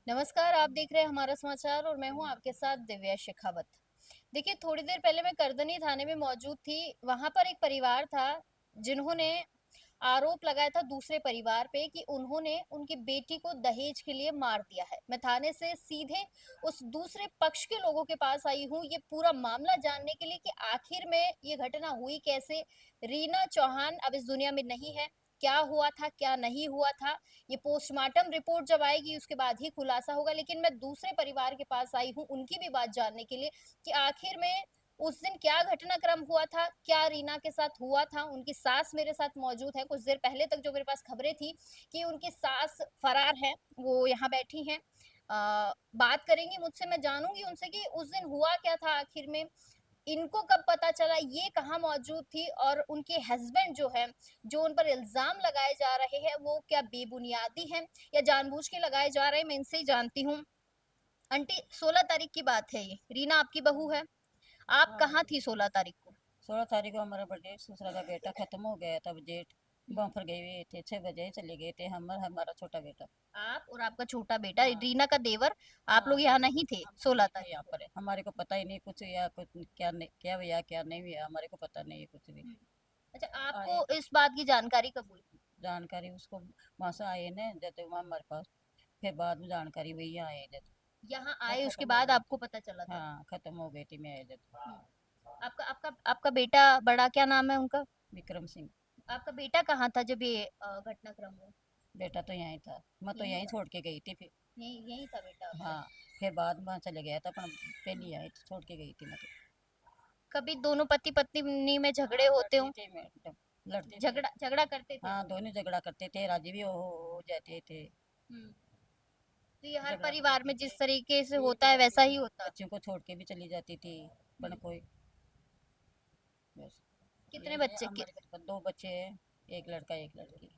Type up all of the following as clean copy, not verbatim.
नमस्कार, आप देख रहे हैं हमारा समाचार और मैं हूं आपके साथ दिव्या शेखावत। देखिए, थोड़ी देर पहले मैं करदनी थाने में मौजूद थी। वहां पर एक परिवार था जिन्होंने आरोप लगाया था दूसरे परिवार पे कि उन्होंने उनकी बेटी को दहेज के लिए मार दिया है। मैं थाने से सीधे उस दूसरे पक्ष के लोगों के पास आई हूँ ये पूरा मामला जानने के लिए कि आखिर में ये घटना हुई कैसे। रीना चौहान अब इस दुनिया में नहीं है। क्या हुआ था, क्या नहीं हुआ था, ये पोस्टमार्टम रिपोर्ट जब आएगी उसके बाद ही खुलासा होगा। लेकिन मैं दूसरे परिवार के पास आई हूँ उनकी भी बात जानने के लिए कि आखिर में उस दिन क्या घटनाक्रम हुआ था, क्या रीना के साथ हुआ था। उनकी सास मेरे साथ मौजूद है। कुछ देर पहले तक जो मेरे पास खबरें थी कि उनकी सास फरार है, वो यहाँ बैठी हैं। बात करेंगी मुझसे, मैं जानूंगी उनसे कि उस दिन हुआ क्या था आखिर में, इनको कब पता चला, ये कहाँ मौजूद थी, और उनके हस्बैंड जो है, जो उन पर इल्जाम लगाए जा रहे हैं, वो क्या बेबुनियादी हैं या जानबूझ के लगाए जा रहे हैं। मैं इनसे ही जानती हूँ। आंटी, 16 तारीख की बात है ये, रीना आपकी बहू है। आप हाँ कहाँ थी 16 तारीख को? 16 तारीख को हमारा बर्थडे दूसरा का बेटा खत्म हो गया तब जेठ हम्म। वहाँ पर गए हुए थे 6 बजे चले गए थे हम और हमारा छोटा बेटा। आप और आपका छोटा बेटा, हाँ रीना का देवर, आप हाँ लोग यहाँ नहीं थे हम 16 नहीं थे तारीख यहाँ को? पर हमारे को पता ही नहीं कुछ या कुछ क्या नहीं क्या हुआ क्या नहीं हुआ हमारे को पता नहीं है कुछ भी। हम्म। अच्छा, आए आपको इस बात की जानकारी कब हुई? जानकारी उसको वहाँ से आए ने जब वहाँ हमारे पास फिर बाद में जानकारी वही आए जब यहाँ वो आए उसके खत्म हो बाद गई आपको थी। पता चला तब? हाँ खत्म हो गई थी मैं आए जब। आपका आपका आपका बेटा बड़ा, क्या नाम है उनका? विक्रम सिंह। आपका बेटा कहाँ था जब ये घटनाक्रम हुआ? बेटा तो यहीं था मैं तो यहीं यहीं था? छोड़ के गई थी फिर। यहीं था बेटा आपका? हाँ फिर बाद में वहाँ चले गया था पर हम्म। पहले आई तो छोड़ के गई थी मैं तो। कभी दोनों पति पत्नी में झगड़े हाँ होते लड़ते हो? थे मैडम लड़ते थे। झगड़ा झगड़ा करते थे हाँ वो? दोनों झगड़ा करते थे राजी भी हो जाते थे। हम्म। तो ये हर झगड़ा भी परिवार करते में थे जिस तरीके से कहीं भी होता है जाती वैसा ही थी होता। बच्चों को छोड़ के भी चली जाती थी पर हम्म। कोई बस कितने यही है बच्चे हमारे घर पर 2 बच्चे हैं एक लड़का एक लड़की।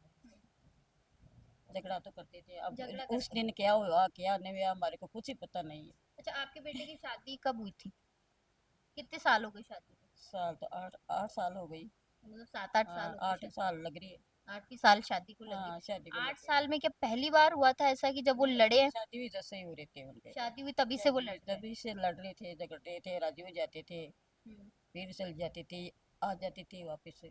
झगड़ा तो करते थे अब झगड़ा उस करते थे। दिन क्या हुआ क्या नहीं हुआ हमारे को कुछ ही पता नहीं है। अच्छा, आपके बेटे की शादी कब हुई थी? कितने साल हो गए शादी को? साल तो 8 8 साल हो गई। मतलब 7-8 साल हाँ हो गए 8 साल लग रही है। 8वीं साल शादी को लग रही। हाँ शादी को लग 8 गई। साल में क्या पहली बार हुआ था ऐसा कि जब वो नहीं लड़े हैं? शादी हुई जैसे ही हो रहे थे उनके। शादी हुई तभी से वो शादी लड़ हुई रहे हैं? तभी से लड़ रहे थे झगड़ते थे राजी हो जाते थे हम्म। फिर चल जाती थी आ जाती थी वापस से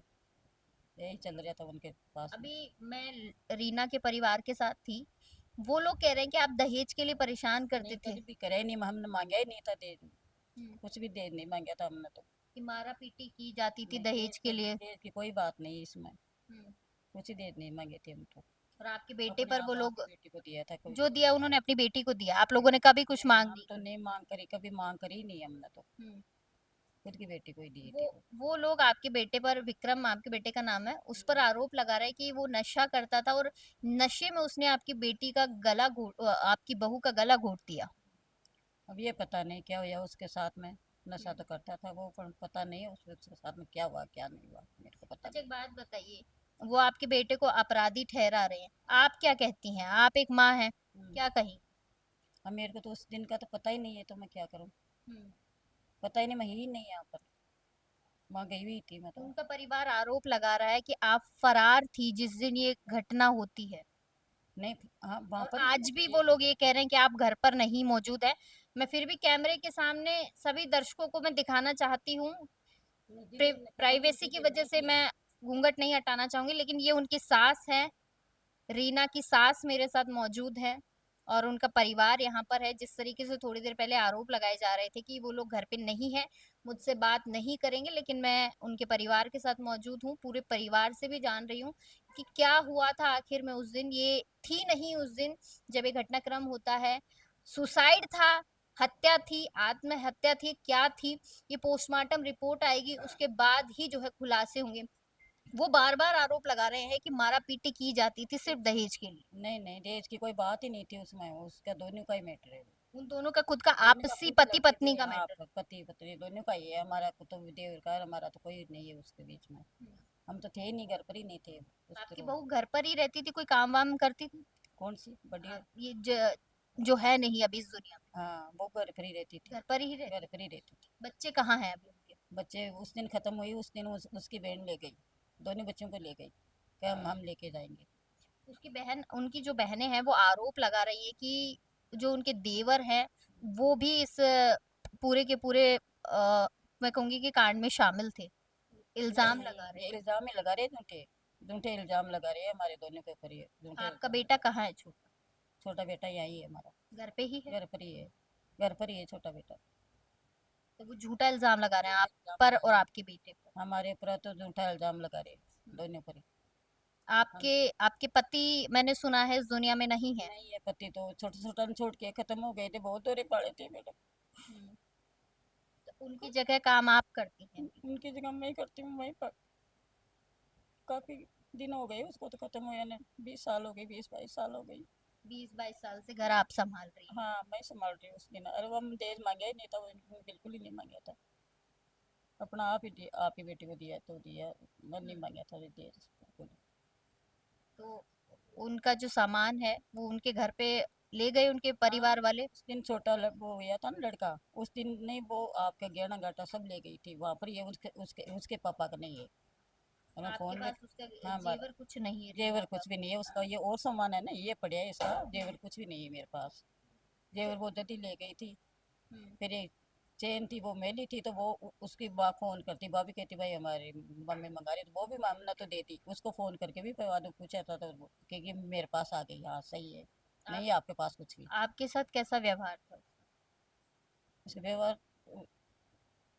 यही चल रहा था उनके पास में। अभी मैं रीना के परिवार के साथ थी। वो लोग कह रहे हैं कि आप दहेज के लिए परेशान नहीं करते थे। कभी भी करे ही नहीं हमने मांगा ही नहीं था दे हम्म। कुछ भी दे नहीं मांगा था हमने तो। कि मारा पीटी की जाती थी नहीं दहेज के लिए। देश की कोई बात नहीं इसमें हम्म। कुछ ही दे नहीं मांगे थे हम तो। और आपके बेटे अपने पर वो आप लोग आपकी बेटी को दिया था कोई। जो दिया उन्होंने अपनी बेटी को दिया, आप लोगों ने कभी कुछ नहीं मांग हम नहीं तो की? नहीं मांग करी कभी मांग करी नहीं हमने तो हम्म। खुद की बेटी को ही दिए वो थे वो। वो लोग आपके बेटे पर, विक्रम आपके बेटे का नाम है, उस पर आरोप लगा रहे हैं कि वो नशा करता था और नशे में उसने आपकी बेटी का आपकी बहू का गला घोट दिया। अब ये पता नहीं क्या हुआ उसके साथ में। नशा हम्म। तो करता था वो पर पता नहीं उसके साथ में क्या हुआ क्या नहीं हुआ मेरे को पता अच्छा, नहीं। एक बात बताइए, वो आपके बेटे को अपराधी ठहरा रहे हैं, आप क्या कहती हैं? आप एक माँ हैं, हम्म। क्या कही? अब मेरे को तो उस दिन का तो पता ही नहीं है तो मैं क्या करूँ। हम्म। पता ही नहीं मैं ही नहीं यहाँ पर वहाँ गई हुई थी मैं तो। उनका परिवार आरोप लगा रहा है कि आप फरार थी जिस दिन ये घटना होती है। नहीं हाँ वहाँ और पर ही थी आज मैं तो भी वो जेल में। लोग ये कह रहे हैं कि आप घर पर नहीं मौजूद है। मैं फिर भी कैमरे के सामने सभी दर्शकों को मैं दिखाना चाहती हूँ। जिस दिन खत्म हुई प्राइवेसी थी की फिर वजह नहीं से थी मैं घूंघट नहीं हटाना चाहूंगी, लेकिन ये उनकी सास है, रीना की सास मेरे साथ मौजूद है। और उनका परिवार यहाँ पर है। जिस तरीके से थोड़ी देर पहले आरोप लगाए जा रहे थे कि वो लोग घर पे नहीं है, मुझसे बात नहीं करेंगे, लेकिन मैं उनके परिवार के साथ मौजूद हूँ। पूरे परिवार से भी जान रही हूँ कि क्या हुआ था आखिर में उस दिन। ये थी नहीं उस दिन जब ये घटनाक्रम होता है। सुसाइड था, हत्या थी, आत्महत्या थी, क्या थी, ये पोस्टमार्टम रिपोर्ट आएगी उसके बाद ही जो है खुलासे होंगे। वो बार बार आरोप लगा रहे हैं कि मारा पीटी की जाती थी सिर्फ दहेज के लिए। नहीं नहीं दहेज की कोई बात ही नहीं थी उसमें उसका दोनों का ही मैटर है। उन दोनों का खुद का दोनों का आपसी खुद पति लड़ते पत्नी थे का हाँ मैटर पति पत्नी दोनों का ही है हमारा को तो देवर का हमारा तो कोई नहीं है उसके बीच में। है। हम तो थे ही नहीं घर पर ही नहीं थे उस आपकी तरह। बहू घर पर ही रहती थी, कोई काम वाम करती थी? कौन सी बड़ी। जो है नहीं अभी इस दुनिया में, हाँ वो घर पर ही रहती थी। घर पर ही रहती घर पर थी। ही रहती थी। बच्चे कहाँ हैं अभी उनके? बच्चे उस दिन खत्म हुई उस दिन उसकी बहन ले गई। दोनों बच्चों को ले गई क्या हम लेके जाएंगे। उसकी बहन, उनकी जो बहनें हैं वो आरोप लगा रही है कि जो उनके देवर हैं वो भी इस पूरे के पूरे मैं कहूंगी कि कांड में शामिल थे, नहीं इल्जाम नहीं, लगा रहे ये हैं। इल्जाम ही लगा रहे हैं, झूठे झूठे इल्जाम लगा रहे हैं हमारे दोनों के ऊपर, ये झूठे आपका इल्जाम बेटा लगा कहाँ है छोटा? रहे। छोटा बेटा यही है हमारा, घर पे ही है? घर पर ही है, घर पर ही है छोटा बेटा। तो वो झूठा इल्जाम लगा रहे हैं झूठे आप इल्जाम पर लगा और रहे आपके बेटे पर। हैं हमारे ऊपर, तो झूठा इल्जाम लगा रहे हैं हम्म। दोनों पर ही। आपके हम आपके पति मैंने सुना है इस दुनिया में नहीं है। नहीं है पति, तो छोटे छोटा छोड़ के खत्म हो गए थे, बहुत दूरी पड़े थे मैडम। हम्म, तो उनकी जगह काम आप करती हैं अभी? उनकी जगह मैं ही करती हूँ, वहीं पर काफी दिन हो गए उसको तो खत्म हुए ना, 20 साल हो गए, 20-22 साल हो गई। 20-22 साल से घर आप संभाल रही हैं? हाँ मैं संभाल रही हूँ उसकी ना, अरे वो हम दहेज मांगे ही नहीं था, वो बिल्कुल ही नहीं मांगा था, अपना आप ही बेटी को दिया तो दिया, मैं नहीं हम्म, मांगा था दहेज बिल्कुल। तो उनका जो सामान है वो उनके घर पे ले गए उनके हाँ, परिवार वाले? उस दिन छोटा वो हुआ था ना लड़का, उस दिन नहीं वो आपका गहना गाटा सब ले गई थी वहां पर, ये उसके उसके उसके पापा का नहीं है। और मैं आपके फोन में, पास उसका हाँ हमारा जेवर कुछ नहीं है जेवर रीना का? कुछ भी नहीं है उसका, ये और सामान है ना, ये पड़ा है इसका, जेवर कुछ भी नहीं है मेरे पास। तो जेवर वो दती ले गई थी। हम्म, फिर एक चेन थी वो मेली थी, तो वो उसकी माँ फोन करती, भाभी कहती भाई हमारी मम्मी मंगा रही, तो वो भी मामला तो देती, उसको फोन करके भी बाद में पूछा था, तो कि मेरे पास आ गई, हाँ सही है, आप नहीं है आपके पास कुछ भी। आपके साथ कैसा व्यवहार था उसका? उसका व्यवहार,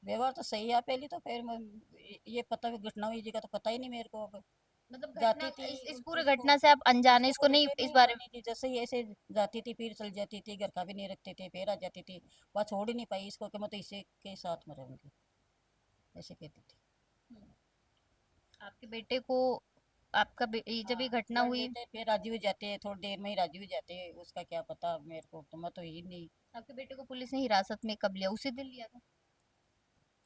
व्यवहार तो सही है पहले, तो फिर ये पता भी घटना हुई जी का तो पता ही नहीं मेरे को अब। मतलब घटना जाती थी इस पूरे उसको, घटना से आप अनजाने, उसको इसको कोई नहीं ये इस नहीं बारे में? मानी थी, जैसे ही ऐसे जाती थी फिर चल जाती थी, घर का भी नहीं रखते थे, फिर आ जाती थी, वह छोड़ ही नहीं पाई इसको कि मैं तो इसी के साथ में रहूंगी, ऐसे कहती थी। हम्म, आपके बेटे को ये जब हाँ ये घटना लड़ हुई, लेते फिर राजी हो जाते हैं, थोड़ी देर में ही राजी हो जाते हैं, उसका क्या पता मेरे को, तो मैं तो ही नहीं। आपके बेटे को पुलिस ने हिरासत में कब लिया? उसी दिन लिया था?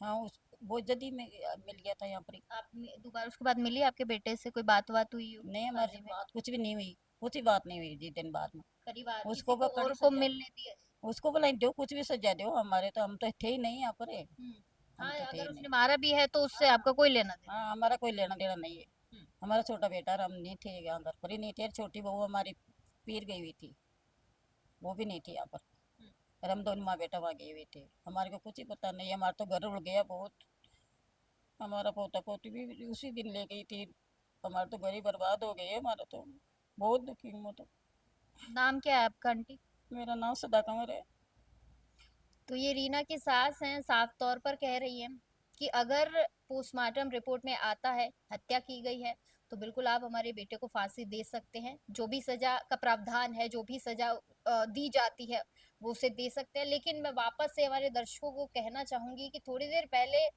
हाँ उस वो जल्दी में मिल गया था यहाँ पर ही। आप दोबारा उसके बाद मिली आपके बेटे से? कोई बात हुई हो नहीं इस हमारे बारे से में? बात कुछ भी नहीं हुई, कुछ ही बात नहीं हुई जी दिन बाद में। परिवार किसी उसको को वो और कड़ी को सजा, मिलने दिया? उसको बोला दो कुछ भी सजा दो, हमारे तो हम तो थे ही नहीं यहाँ पर, हम्म, हम हाँ तो थे अगर ही नहीं। उसने मारा भी है तो उससे हाँ आपका कोई लेना देना हाँ हमारा कोई लेना देना नहीं है। नहीं। हमारा छोटा बेटा और हम नहीं थे यहाँ घर पर ही नहीं थे, छोटी बहू हमारी पीर गई हुई थी, वो भी नहीं थी यहाँ पर, हम्म, और हम दोनों माँ बेटा वहाँ गए हुए थे, हमारे को कुछ ही पता नहीं, हमारा तो घर उड़ गया बहुत। हमारा पोता पोती भी उसी दिन ले गई थी, हमारा तो घर ही बर्बाद हो गए, हमारा तो बहुत दुखी हूँ मैं तो। नाम क्या है आपका आंटी? मेरा नाम सदा कंवर है। तो ये रीना की सास हैं, साफ तौर पर कह रही हैं कि अगर पोस्टमार्टम रिपोर्ट में आता है हत्या की गई है तो बिल्कुल आप हमारे बेटे को फांसी दे सकते हैं, जो भी सजा का प्रावधान है, जो भी सजा दी जाती है वो उसे दे सकते हैं। लेकिन मैं वापस से हमारे दर्शकों को कहना चाहूंगी कि थोड़ी देर पहले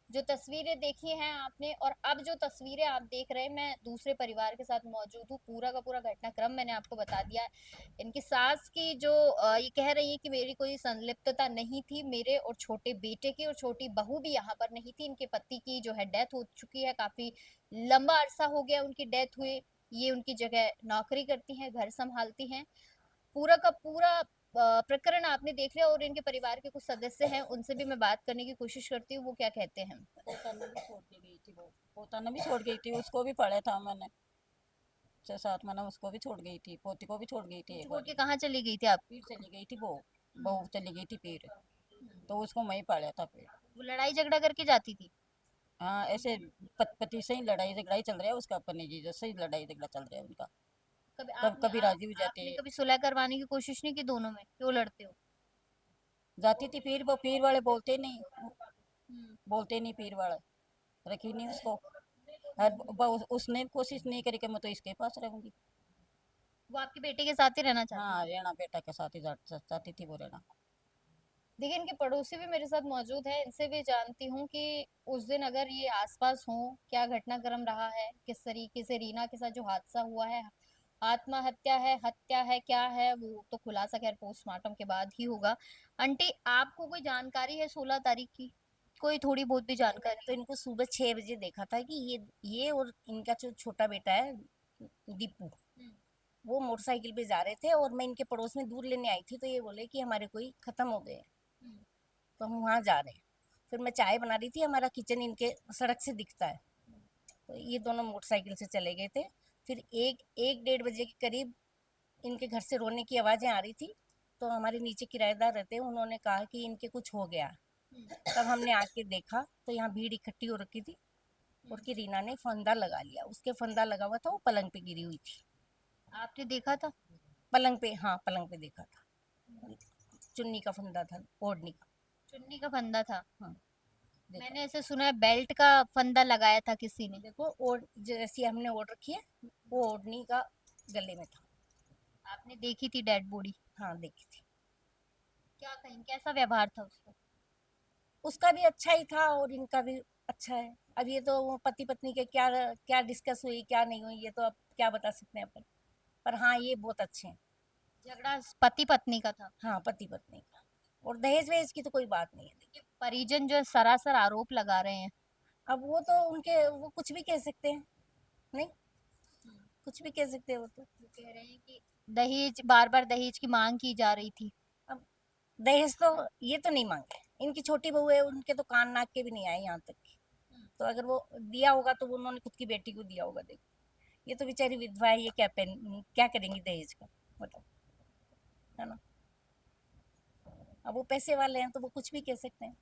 जो तस्वीरें देखी हैं आपने और अब जो तस्वीरें आप देख रहे हैं, मैं दूसरे परिवार के साथ मौजूद हूँ, पूरा का पूरा घटनाक्रम मैंने आपको बता दिया है। इनकी सास की जो ये कह रही है कि मेरी कोई संलिप्तता नहीं थी, मेरे और छोटे बेटे की और छोटी बहू भी यहाँ पर नहीं थी, इनके पति की जो है डेथ हो चुकी है, काफी लंबा अरसा हो गया उनकी डेथ हुए, ये उनकी जगह नौकरी करती हैं, घर संभालती हैं। पूरा का पूरा प्रकरण आपने देख लिया और इनके परिवार के कुछ सदस्य हैं, उनसे भी मैं बात करने की कोशिश करती हूँ, वो क्या कहते हैं। पोताना भी छोड़ के गई थी वो, पोताना भी छोड़ गई थी, उसको भी पढ़ा था मैंने, 6-7 महीना उसको भी छोड़ गई थी, पोती को भी छोड़ गई थी एक छोड़ के बारी। कहाँ चली गई थी आप? पीर चली गई थी वो, बहू चली गई थी पीर, तो उसको मैं ही पाला था फिर। वो लड़ाई झगड़ा करके जाती थी? हाँ ऐसे पति से ही लड़ाई झगड़ा ही चल रहा है उसका, अपने जीजा से ही लड़ाई झगड़ा चल रहा है उनका। कभी कभी राजी हो जाते आपने हैं। कभी सुलह करवाने की कोशिश नहीं की दोनों में? क्यों लड़ते हो? जाती थी पीर, वो पीर वाले बोलते नहीं, हम्म, बोलते नहीं पीर वाले, रखी नहीं उसको। उसने कोशिश नहीं करी कि मैं तो इसके पास रहूंगी। वो आपके बेटे के साथ ही रहना चाहती हाँ थी? रेना बेटा के साथ ही जाती थी वो रेना। देखिए इनके पड़ोसी भी मेरे साथ मौजूद हैं, इनसे भी जानती हूँ कि उस दिन अगर ये आसपास हो, क्या घटनाक्रम रहा है, किस तरीके से रीना के साथ जो हादसा हुआ है, आत्महत्या है, हत्या है, क्या है, वो तो खुलासा खैर पोस्टमार्टम के बाद ही होगा। आंटी आपको कोई जानकारी है 16 तारीख की? कोई थोड़ी बहुत भी नहीं, मैंने जानकारी? तो इनको सुबह 6 बजे देखा था कि ये और इनका जो छोटा बेटा है दीपू, हम्म, वो मोटरसाइकिल पे जा रहे थे और मैं इनके पड़ोस में दूध लेने आई थी, तो ये बोले कि हमारे कोई खत्म हो गए हैं, हम्म, तो हम वहाँ जा रहे हैं। फिर मैं चाय बना रही थी, हमारा किचन इनके सड़क से दिखता है, तो ये दोनों मोटरसाइकिल से चले गए थे। फिर एक एक 1:30 बजे के करीब इनके घर से रोने की आवाज़ें आ रही थी, तो हमारे नीचे किराएदार रहते हैं, उन्होंने कहा कि इनके कुछ हो गया। हम्म, तब हमने आके देखा तो यहाँ भीड़ इकट्ठी हो रखी थी और कि रीना ने फंदा लगा लिया। उसके फंदा लगा हुआ था, वो पलंग पे गिरी हुई थी। आपने देखा था? पलंग पे, हाँ पलंग पे देखा था। चुन्नी का फंदा था, ओढ़नी का। चुन्नी का फंदा था? हाँ, देखा। मैंने ऐसे सुना है बेल्ट का फंदा लगाया था किसी ने। देखो, ओढ़ जैसी हमने ओढ़ रखी है, वो ओढ़नी का गले में था। आपने देखी थी डेड बॉडी? हाँ, देखी थी। क्या कहीं कैसा व्यवहार था उसका? उसका भी अच्छा ही था और इनका भी अच्छा है। अब ये तो वो पति पत्नी के क्या क्या डिस्कस हुई, क्या नहीं हुई, ये तो अब क्या बता सकते हैं अपन। पर हाँ, ये बहुत अच्छे हैं। झगड़ा पति पत्नी का था? हाँ, पति पत्नी का। और दहेज वहेज की तो कोई बात नहीं है, कि देखिए। परिजन जो है सरासर आरोप लगा रहे हैं। अब वो तो उनके, वो कुछ भी कह सकते हैं। नहीं, कुछ भी कह सकते हैं वो तो। वो कह रहे हैं कि दहेज बार बार दहेज की मांग की जा रही थी। अब दहेज तो ये तो नहीं मांगे। इनकी छोटी बहू है, उनके तो कान नाक के भी नहीं आए यहाँ तक की। तो अगर वो दिया होगा तो वो उन्होंने खुद की बेटी को दिया होगा। देखो, ये तो बेचारी विधवा है, ये क्या करेंगी दहेज का, मतलब, है ना। अब वो पैसे वाले हैं तो वो कुछ भी कह सकते हैं।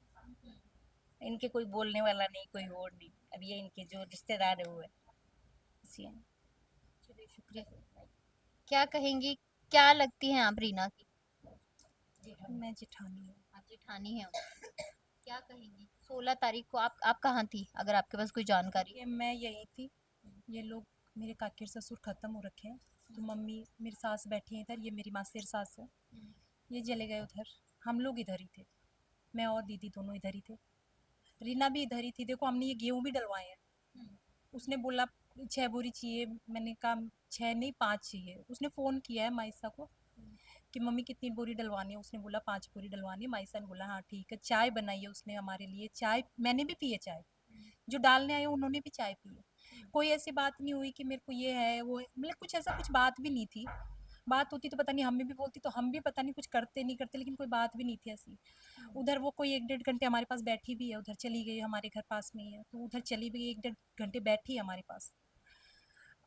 इनके कोई बोलने वाला नहीं, कोई और नहीं। अब ये इनके जो रिश्तेदार है वो है, इसी है। चलिए शुक्रिया। क्या कहेंगी? क्या लगती हैं आप रीना की? मैं जेठानी हूँ। आप जेठानी हैं उनकी। क्या कहेंगी? 16 तारीख को आप कहाँ थी, अगर आपके पास कोई जानकारी? ये मैं यही थी। ये लोग, मेरे काके ससुर खत्म हो रखे हैं, तो मम्मी मेरी सास बैठी है इधर, ये मेरी मासेर सास है। ये चले गए उधर, हम लोग इधर ही थे। मैं और दीदी दोनों इधर ही थे। रीना भी इधर ही थी। देखो, हमने ये गेहूं भी डलवाए हैं। उसने बोला 6 बोरी चाहिए। मैंने कहा 6 नहीं 5 चाहिए। उसने फ़ोन किया है माइसा को कि मम्मी कितनी बोरी डलवानी है। उसने बोला 5 बोरी डलवानी है। माइसा ने बोला हाँ ठीक है। चाय बनाई है उसने हमारे लिए। चाय मैंने भी पी है चाय। जो डालने आए उन्होंने भी चाय पी है। कोई ऐसी बात नहीं हुई कि मेरे को ये है वो है, मतलब कुछ ऐसा कुछ बात भी नहीं थी। बात होती तो पता नहीं हमें भी बोलती, तो हम भी पता नहीं कुछ करते नहीं करते, लेकिन कोई बात भी नहीं थी ऐसी। उधर वो कोई 1 डेढ़ घंटे हमारे पास बैठी भी है। उधर चली गई, हमारे घर पास में ही है, तो उधर चली भी गई, 1 डेढ़ घंटे बैठी है हमारे पास।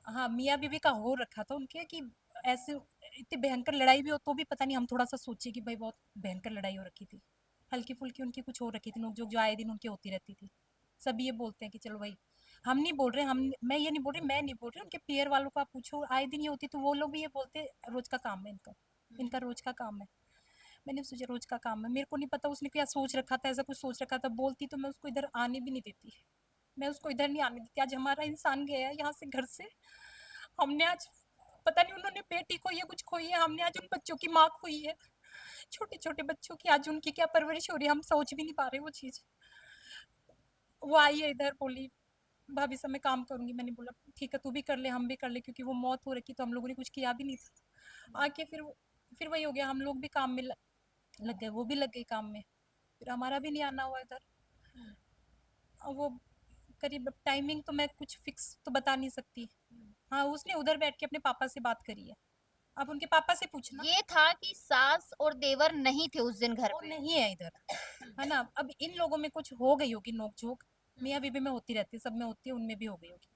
हाँ, मियाँ बीवी का हो रखा था उनके कि ऐसे इतनी भयंकर लड़ाई भी हो तो भी पता नहीं हम थोड़ा सा सोचे कि भाई बहुत भयंकर लड़ाई हो रखी थी। हल्की फुल्की उनकी कुछ हो रखी थी, नोक जो आए दिन उनकी होती रहती थी। सभी ये बोलते हैं कि चलो भाई, हम नहीं बोल रहे, हम मैं ये नहीं बोल रही, मैं नहीं बोल रही, उनके पीयर वालों को आप पूछो, आए दिन ये होती, तो वो लोग भी ये बोलते रोज का काम है इनका। इनका रोज का काम है। मैंने सोचा रोज का काम है, मेरे को नहीं पता उसने क्या सोच रखा था, ऐसा कुछ सोच रखा था। बोलती तो मैं उसको इधर आने भी नहीं देती। मैं उसको इधर नहीं आने देती। आज हमारा इंसान गया यहाँ से, घर से। हमने आज, पता नहीं उन्होंने बेटी को ये कुछ खोई है, हमने आज उन बच्चों की माँ खोई है। छोटे छोटे बच्चों की आज उनकी क्या परवरिश हो रही है, हम सोच भी नहीं पा रहे वो चीज़। वो आई है इधर, बोली भाभी साहब मैं काम करूंगी। मैंने बोला ठीक है, तू भी कर ले, हम भी कर ले, क्योंकि वो मौत हो रखी तो हम लोगों ने कुछ किया भी नहीं था। आके फिर वही हो गया, हम लोग भी काम में लग गए, वो भी लग गई काम में। फिर हमारा भी नहीं आना हुआ इधर। अब वो करीब टाइमिंग तो मैं कुछ फिक्स तो बता नहीं सकती। हाँ, उसने उधर बैठ के अपने पापा से बात करी है। आप उनके पापा से पूछना। ये था कि सास और देवर नहीं थे उस दिन घर वो पे। नहीं है इधर, है ना। अब इन लोगों में कुछ हो गई होगी नोक झोंक। मियाँ बीवी में होती रहती है, सब में होती है, उनमें भी हो गई होगी।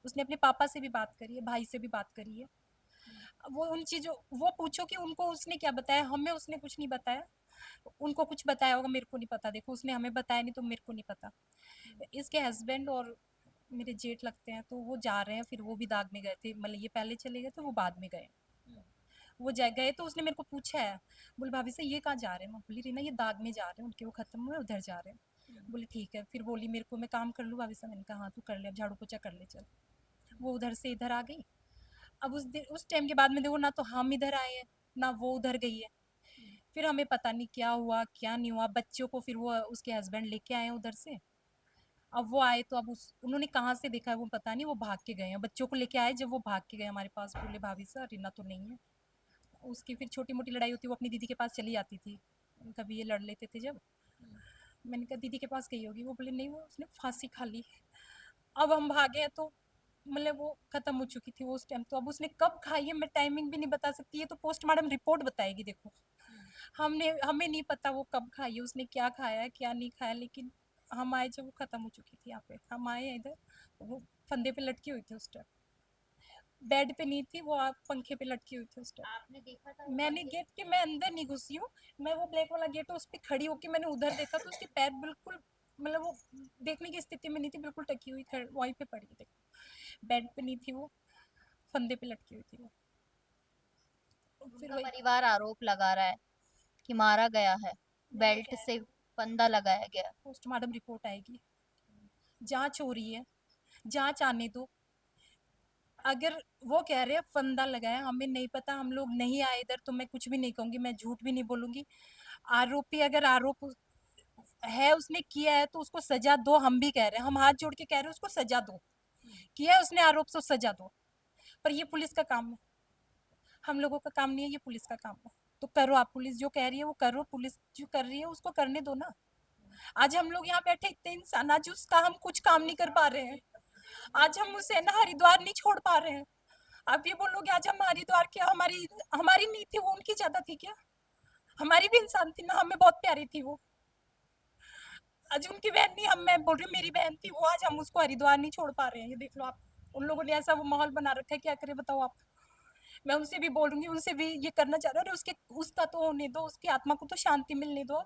उसने अपने पापा से भी बात करी है, भाई से भी बात करी है। वो उन चीज़ों, वो पूछो कि उनको उसने क्या बताया, हमें उसने कुछ नहीं बताया। उनको कुछ बताया होगा, मेरे को नहीं पता। देखो, उसने हमें बताया नहीं तो मेरे को नहीं पता। इसके हस्बैंड और मेरे जेठ लगते हैं, तो वो जा रहे हैं। फिर वो भी दाग में गए थे, मतलब ये पहले चले गए तो वो बाद में गए। वो जा गए तो उसने मेरे को पूछा है, बोले भाभी से ये कहाँ जा रहे हैं। मैं बोली रीना ये दाग में जा रहे हैं उनके, वो खत्म हुए उधर जा रहे हैं। बोले ठीक है। फिर बोली मेरे को मैं काम कर लूँ भाभी से। मैंने कहा हाँ तू कर ले, अब झाड़ू पोछा कर ले चल। वो उधर से इधर आ गई। अब उस टाइम के बाद में देखो, ना तो हम इधर आए हैं, ना वो उधर गई है। फिर हमें पता नहीं क्या हुआ क्या नहीं हुआ। बच्चों को फिर वो उसके हस्बैंड लेके आए हैं उधर से। अब वो आए तो अब उन्होंने कहाँ से देखा है वो पता नहीं, वो भाग के गए हैं। बच्चों को लेके आए, जब वो भाग के गए हमारे पास, बोले भाभी सर रीना तो नहीं है। उसकी फिर छोटी मोटी लड़ाई होती, वो अपनी दीदी के पास चली जाती थी, कभी ये लड़ लेते थे जब। मैंने कहा दीदी के पास गई होगी। वो बोले नहीं, वो उसने फांसी खा ली। अब हम भागे हैं तो मतलब वो खत्म हो चुकी थी वो उस टाइम। तो अब उसने कब खाई है मैं टाइमिंग भी नहीं बता सकती, ये तो पोस्टमार्टम रिपोर्ट बताएगी। देखो, हमें नहीं पता वो कब खाई है, उसने क्या खाया है क्या नहीं खाया। लेकिन हम आए जब वो खत्म हो चुकी थी। यहाँ पे हम आए हैं इधर, तो वो फंदे पे लटकी हुई थी उस टाइम। बेड पे नहीं थी, वो आप पंखे पे लटकी हुई थी उस टाइम। आपने देखा था ऊपर मैंने से? गेट के, मैं अंदर नहीं घुसी हूँ, मैं वो ब्लैक वाला गेट है उस पे खड़ी होके मैंने उधर देखा तो उसके पैर बिल्कुल, मतलब वो देखने की स्थिति में नहीं थी, बिल्कुल टकी हुई वहीं पे पड़ी है, देखो बेड पे नहीं थी वो, फंदे पे लटकी हुई थी वो। फिर उनका वही परिवार आरोप लगा रहा है कि मारा गया है, बेल्ट से फंदा लगाया गया। पोस्टमार्टम रिपोर्ट आएगी, जांच हो रही है, जांच आने दो। अगर वो कह रहे हैं फंदा लगाया, हमें नहीं पता, हम लोग नहीं आए इधर, तो मैं कुछ भी नहीं कहूंगी, मैं झूठ भी नहीं बोलूंगी। आरोपी अगर आरोप है उसने किया है तो उसको सजा दो, हम भी कह रहे हैं, हम हाथ जोड़ के कह रहे हैं उसको सजा दो, किया है उसने आरोप तो सजा दो। पर ये पुलिस का काम है, हम लोगों का काम नहीं है, ये पुलिस का काम है। तो करो, आप पुलिस जो कह रही है वो करो, पुलिस जो कर रही है उसको करने दो ना। आज हम लोग यहाँ बैठे इतने इंसान, आज उसका हम कुछ काम नहीं कर पा रहे हैं, आज हम उसे ना हरिद्वार नहीं छोड़ पा रहे हैं। आप ये बोलोगे आज हम हरिद्वार, क्या हमारी हमारी नहीं थी वो, उनकी ज्यादा थी क्या? हमारी भी इंसान थी ना, हमें बहुत प्यारी थी वो। आज उनकी बहन नहीं, हम, मैं बोल रही हूँ मेरी बहन थी वो, आज हम उसको हरिद्वार नहीं छोड़ पा रहे हैं, ये देख लो आप। उन लोगों ने ऐसा वो माहौल बना रखा है, क्या करे बताओ आप। मैं उनसे भी बोलूंगी, उनसे भी ये करना चाह रहा है, उसके उसका तो होने दो, उसकी आत्मा को तो शांति मिलने दो।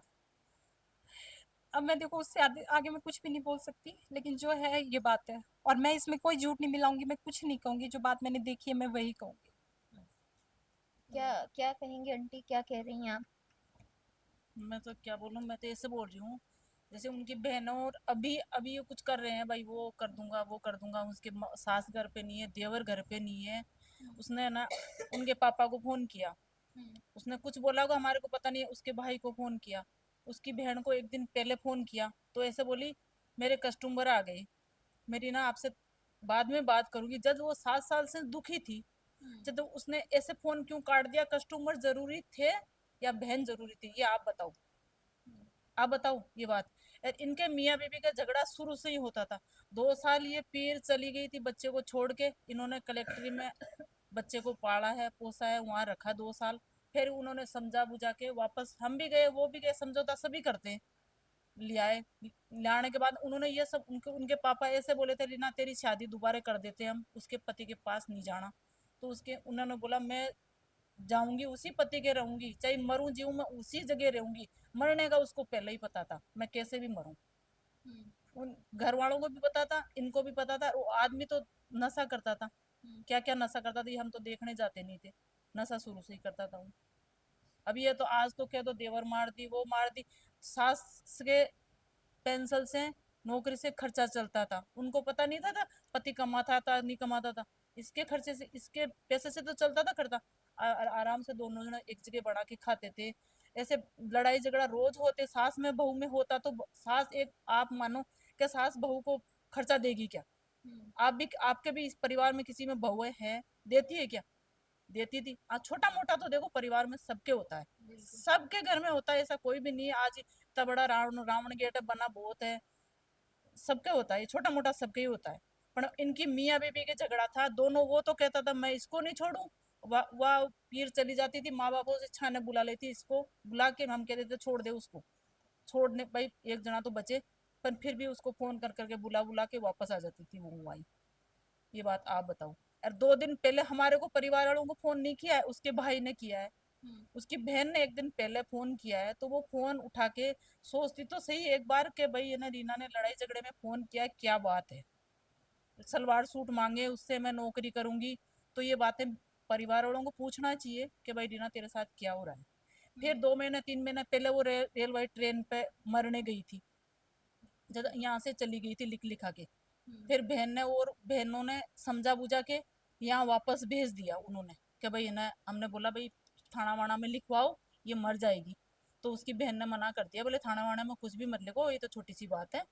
अब मैं देखो उससे आगे, आगे मैं कुछ भी नहीं बोल सकती, लेकिन जो है ये बात है, और मैं इसमें कोई झूठ नहीं मिलाऊंगी, मैं कुछ नहीं कहूंगी, जो बात मैंने देखी है मैं वही कहूंगी। क्या क्या कहेंगे आंटी, क्या कह रही हैं आप? मैं तो क्या बोलूँ, मैं तो ऐसे बोल रही हूँ जैसे उनकी बहनों, और अभी अभी ये कुछ कर रहे हैं भाई, वो कर दूंगा वो कर दूंगा, उसके सास घर पे नहीं है, देवर घर पे नहीं है। उसने ना उनके पापा को फोन किया, उसने कुछ बोला होगा हमारे को पता नहीं है, उसके भाई को फोन किया, उसकी बहन को एक दिन पहले फोन किया, तो ऐसे बोली मेरे कस्टमर आ गए, मेरी ना आपसे बाद में बात करूंगी। जब वो 7 साल से दुखी थी, जब उसने ऐसे फोन क्यों काट दिया? कस्टमर जरूरी थे या बहन जरूरी थी, ये आप बताओ, आप बताओ ये बात। और इनके मियाँ बीबी का झगड़ा शुरू से ही होता था। 2 साल ये पीर चली गई थी बच्चे को छोड़ के, इन्होंने कलेक्ट्री में बच्चे को पाला है पोसा है, वहां रखा 2 साल। फिर उन्होंने समझा बुझा के वापस, हम भी गए वो भी गए, समझौता सभी करते हैं, लियाए। लाने के बाद उन्होंने ये सब, उनके पापा ऐसे बोले थे रीना तेरी शादी दोबारा कर देते हम, उसके पति के पास नहीं जाना। तो उसके उन्होंने बोला मैं जाऊंगी उसी पति के रहूंगी, चाहे मरूं जीऊं मैं उसी जगह रहूंगी। मरने का उसको पहले ही पता था, मैं कैसे भी मरूं। उन घर वालों को भी पता था, इनको भी पता था। वो आदमी तो नशा करता था, क्या क्या नशा करता था ये हम तो देखने जाते नहीं थे, नशा शुरू से ही करता था वो। अब ये तो आज तो क्या, तो देवर मार दी वो मार दी। सास के पेंशन से, नौकरी से खर्चा चलता था, उनको पता नहीं था पति कमाता था नहीं कमाता था, इसके खर्चे से इसके पैसे से तो चलता था खर्चा। आराम से दोनों जने एक जगह बना के खाते थे। ऐसे लड़ाई झगड़ा रोज होते, सास में बहू में होता तो सास एक, आप मानो कि सास बहू को खर्चा देगी क्या? आप भी, आपके भी इस परिवार में किसी में बहू है, देती है क्या? देती थी। आज छोटा मोटा तो देखो परिवार में सबके होता है, सबके घर में होता है, ऐसा कोई भी नहीं है। आज इतना बड़ा रावण रावण गेट बना बहुत है, सबके होता है, छोटा मोटा सबके ही होता है। पर इनकी मियाँ बीबी के झगड़ा था दोनों, वो तो कहता था मैं इसको नहीं छोड़ू, वह पीर चली जाती थी, माँ बापों से छाने बुला लेती, इसको बुला के हम कहते थे छोड़ दे उसको, छोड़ने भाई एक जना तो बचे, पर फिर भी उसको फोन कर करके बुला बुला के वापस आ जाती थी वो आई। ये बात आप बताओ। और 2 दिन पहले हमारे को परिवार वालों को फोन नहीं किया है, उसके भाई ने किया है, उसकी बहन ने एक दिन पहले फोन किया है, तो वो फोन उठा के सोचती तो सही एक बार के भाई ये ना रीना ने लड़ाई झगड़े में फोन किया है, क्या बात है, सलवार सूट मांगे उससे मैं नौकरी करूंगी, तो ये बातें परिवार वालों को पूछना चाहिए कि भाई रीना तेरे साथ क्या हो रहा है। फिर 2 महीने 3 महीने पहले वो रेलवे ट्रेन पे मरने गई थी, जब यहाँ से चली गई थी लिख लिखा के। फिर बहन ने और बहनों ने समझा बुझा के यहाँ वापस भेज दिया उन्होंने, कि भाई ना हमने बोला भाई थाना वाना में लिखवाओ, ये मर जाएगी। तो उसकी बहन ने मना कर दिया, बोले थाना वाना में कुछ भी मत लिखो, ये तो छोटी सी बात है,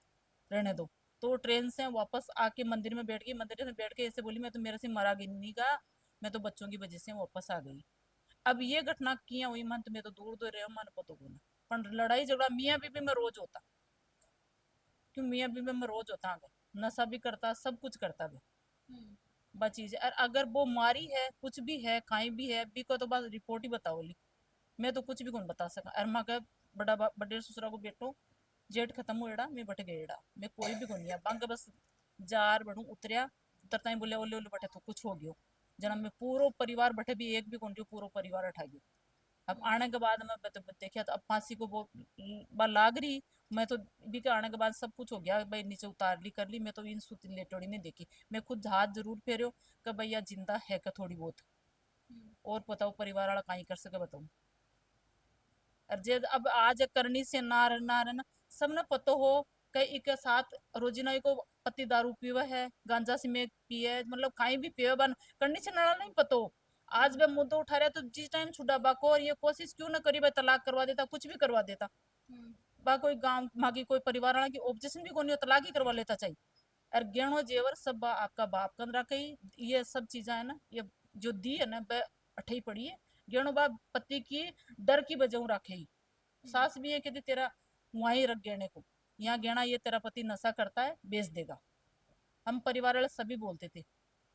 रहने दो। तो वो ट्रेन से वापस आके मंदिर में बैठ गई, मंदिर में बैठ के ऐसे बोली मैं तो मेरे से मरा गई नहीं का, मैं तो बच्चों की वजह से वापस आ गई। अब ये घटना किया हुई मन तो मैं तो दूर दूर रहे मन पतो को ना, पर लड़ाई झगड़ा मियाँ बीबी में रोज होता, क्यों मियाँ बीबी में रोज होता, आगे नशा भी करता सब कुछ करता भी बस चीज है। और अगर वो मारी है कुछ भी है कहीं भी है बी को तो बस रिपोर्ट ही बताओ ली, मैं तो कुछ भी कौन बता सका। और माँ का बड़े ससुरा को बेटो जेठ खत्म हुएड़ा मैं बट गएड़ा, मैं कोई भी कौन बंग बस जार बढ़ू उतरिया, उतरता ही बोले ओले ओले बटे तो कुछ हो गयो, जन्म में पूरा परिवार बैठे भी एक भी कौन पूरा परिवार उठा गया। अब आने के बाद मैं देखा तो अब फांसी को वो बार लाग रही। मैं तो भी के आने के बाद सब कुछ हो गया भाई, नीचे उतार ली कर ली। मैं तो इन सूती लेटोड़ी नहीं देखी। मैं खुद हाथ जरूर फेरो कि भैया जिंदा है का थोड़ी बहुत। और बताओ परिवार वाला कहीं कर सके बताओ। और जे अब आज करनी से नार नार ना सबने पतो हो कि इके साथ रोजीना को पति दारू पीवे है, गांजा सिमेक पिए, मतलब कहीं भी पिए बन करनी से नारा नहीं पतो। आज वे मुद्दा उठा रहा तो जिस टाइम छुड़ाबा को और ये कोशिश क्यों ना करी भाई तलाक करवा देता, कुछ भी करवा देता। बा कोई गांव माँ की कोई परिवार वाला की ऑब्जेक्शन भी कोई तलाक ही करवा लेता चाहिए। और गहनो जेवर सब आपका बाप कन रखा ही। ये सब चीजें है ना, ये जो दी है ना वह अठे ही पड़ी है। गहनो बाप पति की डर की वजह रखे ही। सास भी है कहती तेरा वहीं रख गहने को, यहाँ गहना ये तेरा पति नशा करता है बेच देगा। हम परिवार वाले सभी बोलते थे।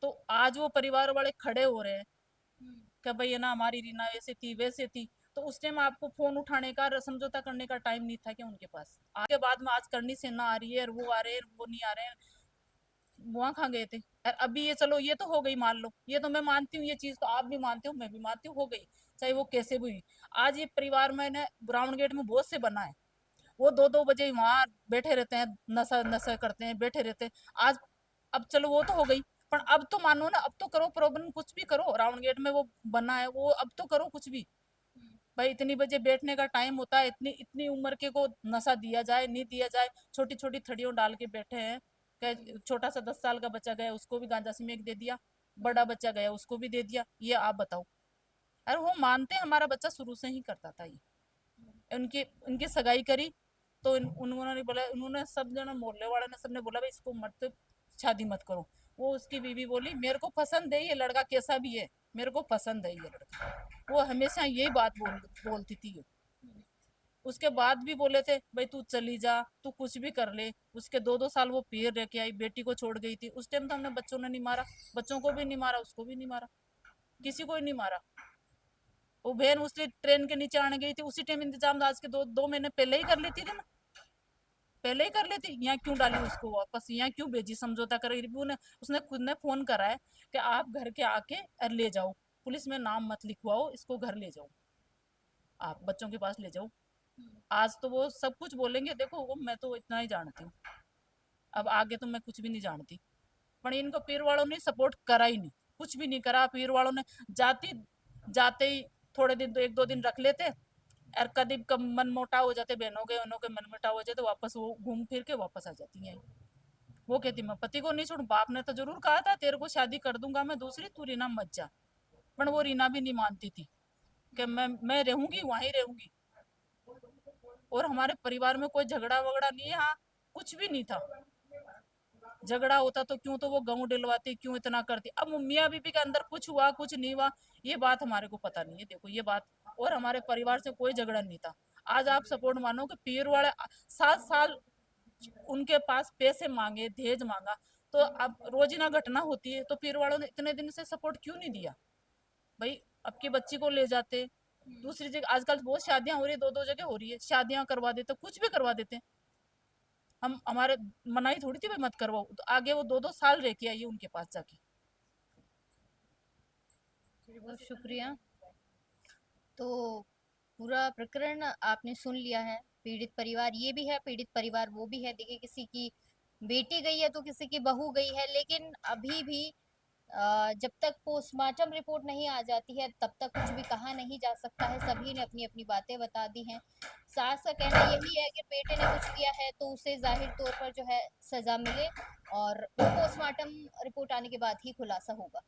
तो आज वो परिवार वाले खड़े हो रहे हैं कि भाई ये ना हमारी रीना ऐसे थी वैसे थी। तो उस टाइम आपको फोन उठाने का समझौता करने का टाइम नहीं था क्या उनके पास? आगे बाद में आज करनी से ना आ रही है और वो आ रहे हैं वो नहीं आ रहे हैं। वहां कहाँ गए थे? और अभी ये चलो ये तो हो गई, मान लो ये तो मैं मानती हूँ, ये चीज तो आप भी मानते हो मैं भी मानती हूँ, हो गई चाहे वो कैसे भी हुई। आज ये परिवार मैंने ब्राउन गेट में बहुत से बना है, वो 2-2 बजे वहां बैठे रहते हैं, नशा नशा करते हैं, बैठे रहते हैं। आज अब चलो वो तो हो गई, पर अब तो मानो ना, अब तो करो प्रॉब्लम कुछ भी करो। राउंड गेट में वो बना है वो अब तो करो कुछ भी। भाई इतनी बजे बैठने का टाइम होता है, इतनी इतनी उम्र के को नशा दिया जाए नहीं दिया जाए? छोटी छोटी थड़ियों डाल के बैठे हैं। छोटा सा 10 साल का बच्चा गया उसको भी गांजा स्मेक दे दिया, बड़ा बच्चा गया उसको भी दे दिया। ये आप बताओ। अरे वो मानते हैं हमारा बच्चा शुरू से ही करता था ये। उनकी उनकी सगाई करी तो उन्होंने बोला, उन्होंने सब जन मोहल्ले वाले ने सबने बोला भाई इसको मत शादी मत करो। वो उसकी बीवी बोली मेरे को पसंद है ये लड़का कैसा भी है, मेरे को पसंद है ये लड़का। वो हमेशा यही बात बोलती थी ये। उसके बाद भी बोले थे भाई तू चली जा, तू कुछ भी कर ले। उसके 2-2 साल वो पीर रह के आई, बेटी को छोड़ गई थी। उस टाइम तो हमने बच्चों ने नहीं मारा, बच्चों को भी नहीं मारा, उसको भी नहीं मारा, किसी को ही नहीं मारा। वो बहन उससे ट्रेन के नीचे आने गई थी, उसी टाइम इंतजाम आज के 2 महीने पहले ही कर लेती थी ना, पहले ही कर लेती। यहाँ क्यों डाली उसको वापस, यहाँ क्यों भेजी समझौता कर उसने खुद ने फोन करा है कि आप घर के आके और ले जाओ, पुलिस में नाम मत लिखवाओ, इसको घर ले जाओ, आप बच्चों के पास ले जाओ। आज तो वो सब कुछ बोलेंगे, देखो वो मैं तो इतना ही जानती हूँ, अब आगे तो मैं कुछ भी नहीं जानती। पर इनको पीर वालों ने सपोर्ट करा ही नहीं, कुछ भी नहीं करा। पीर वालों ने जाती जाते ही थोड़े दिन तो 1-2 दिन रख लेते, और कभी कब मन मोटाव हो जाते, बहनों के उनों के मन मोटाव हो जाते तो वापस वो घूम फिर के वापस आ जाती हैं। वो कहती मैं पति को नहीं छोड़ू, बाप ने तो जरूर कहा था तेरे को शादी कर दूंगा मैं दूसरी, तू रीना मत जा। पर वो रीना भी नहीं मानती थी कि मैं रहूंगी वहीं रहूंगी। और हमारे परिवार में कोई झगड़ा वगड़ा नहीं है, हाँ कुछ भी नहीं था। झगड़ा होता तो क्यों तो वो गाँव डलवाती, क्यों इतना करती। अब मियाँ बीबी के अंदर कुछ हुआ कुछ नहीं हुआ ये बात हमारे को पता नहीं है, देखो ये बात। और हमारे परिवार से कोई झगड़ा नहीं था। आज आप सपोर्ट मानो कि पीर वाले 7 साल उनके पास पैसे मांगे, दहेज मांगा, तो अब रोजीना घटना होती है तो पीर वालों ने इतने दिन से सपोर्ट क्यों नहीं दिया? भाई आपकी बच्ची को ले जाते दूसरी जगह। आजकल बहुत शादियां हो रही है, 2-2 जगह हो रही है, शादियां करवा देते, कुछ भी करवा देते हैं। हम हमारे मनाही थोड़ी थी भाई मत करवाओ, तो आगे वो 2-2 साल रह के आई उनके पास जाके। बहुत शुक्रिया। तो पूरा प्रकरण आपने सुन लिया है। पीड़ित परिवार ये भी है, पीड़ित परिवार वो भी है। देखिए किसी की बेटी गई है तो किसी की बहू गई है, लेकिन अभी भी जब तक पोस्टमार्टम रिपोर्ट नहीं आ जाती है तब तक कुछ भी कहा नहीं जा सकता है। सभी ने अपनी अपनी बातें बता दी हैं। सास का कहना यही है कि बेटे ने कुछ किया है तो उसे जाहिर तौर पर जो है सजा मिले, और वो पोस्टमार्टम रिपोर्ट आने के बाद ही खुलासा होगा।